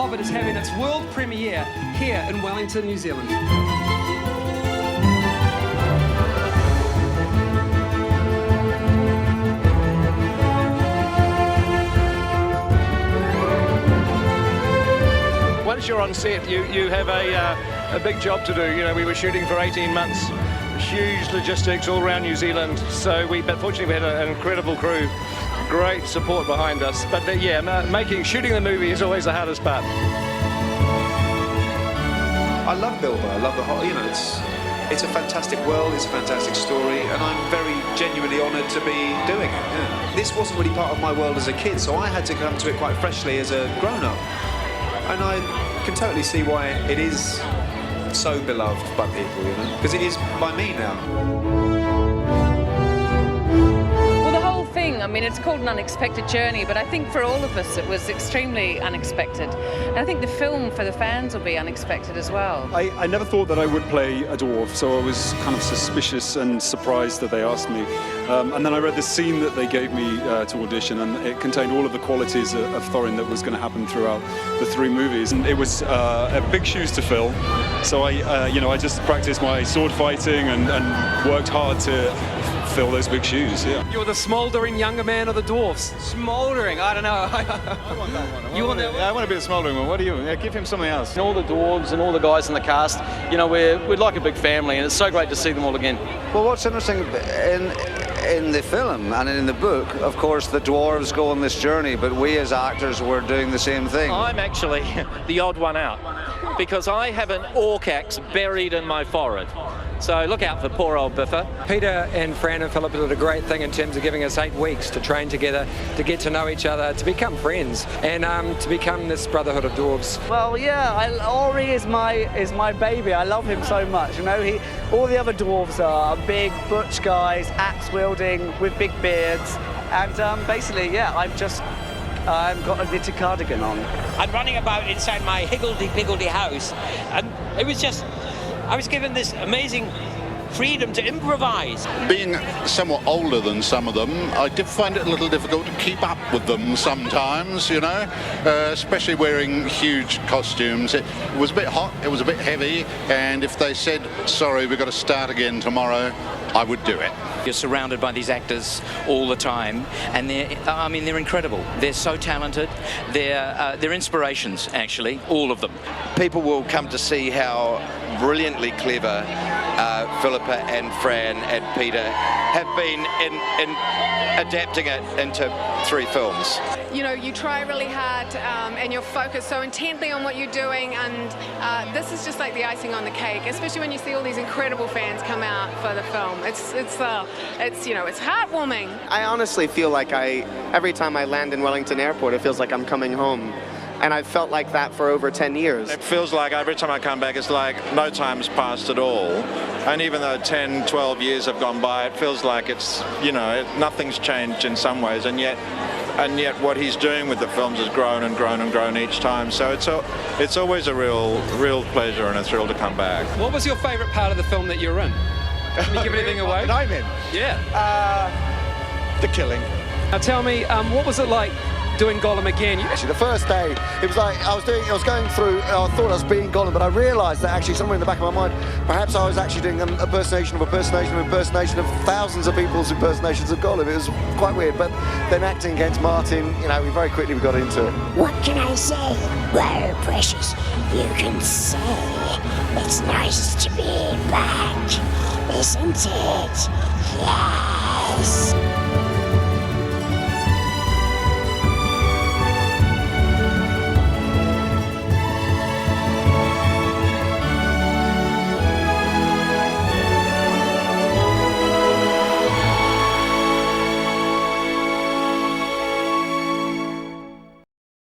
Hobbit is having its world premiere here in Wellington, New Zealand. Once you're on set, you have a big job to do. You know, we were shooting for 18 months, huge logistics all around New Zealand. But fortunately, we had an incredible crew, great support behind us. But shooting the movie is always the hardest part. I love Bilbo. I love the whole. You know, it's a fantastic world. It's a fantastic story, and I'm very genuinely honoured to be doing it. Yeah. This wasn't really part of my world as a kid, so I had to come to it quite freshly as a grown-up. And I can totally see why it is so beloved by people, you know, because it is by me now. Well, the whole thing, I mean, it's called An Unexpected Journey, but I think for all of us it was extremely unexpected. And I think the film for the fans will be unexpected as well. I never thought that I would play a dwarf, so I was kind of suspicious and surprised that they asked me. And then I read the scene that they gave me to audition, and it contained all of the qualities of Thorin that was going to happen throughout the 3 movies. And it was big shoes to fill, so I just practiced my sword fighting and worked hard to fill those big shoes. Yeah. You're the smouldering younger man of the dwarfs. Smouldering? I don't know. I want that one. You want that one? Yeah, I want to be the smouldering one. What do you? Yeah, give him something else. And all the dwarves and all the guys in the cast, you know, we're like a big family, and it's so great to see them all again. Well, what's interesting in the film and in the book, of course, the dwarves go on this journey, but we as actors were doing the same thing. I'm actually the odd one out because I have an orc axe buried in my forehead. So look out for poor old Biffa. Peter and Fran and Philip did a great thing in terms of giving us 8 weeks to train together, to get to know each other, to become friends, and to become this brotherhood of dwarves. Well, yeah, Ori is my baby. I love him so much. You know, all the other dwarves are big, butch guys, axe wielding with big beards, and basically, yeah, I've got a knitted cardigan on. I'm running about inside my higgledy-piggledy house, and it was just, I was given this amazing freedom to improvise. Being somewhat older than some of them, I did find it a little difficult to keep up with them sometimes, you know, especially wearing huge costumes. It was a bit hot, it was a bit heavy, and if they said, sorry, we've got to start again tomorrow, I would do it. You're surrounded by these actors all the time, and they're incredible. They're so talented. They're inspirations, actually, all of them. People will come to see how brilliantly clever Philippa and Fran and Peter have been in adapting it into 3 films. You know, you try really hard and you're focused so intently on what you're doing, and this is just like the icing on the cake, especially when you see all these incredible fans come out for the film. It's you know, it's heartwarming. I honestly feel like every time I land in Wellington Airport, it feels like I'm coming home. And I've felt like that for over 10 years. It feels like every time I come back, it's like no time's passed at all. And even though 10, 12 years have gone by, it feels like it's, you know, nothing's changed in some ways. And yet what he's doing with the films has grown and grown and grown each time. So it's always a real pleasure and a thrill to come back. What was your favourite part of the film that you're in? Can you give anything away? That I'm in? Yeah. The killing. Now tell me, what was it like doing Gollum again? Actually, the first day, it was like I was going through, I thought I was being Gollum, but I realised that actually somewhere in the back of my mind, perhaps I was actually doing an impersonation of thousands of people's impersonations of Gollum. It was quite weird, but then acting against Martin, you know, very quickly we got into it. What can I say? Well, precious, you can say it's nice to be back, isn't it? Yes.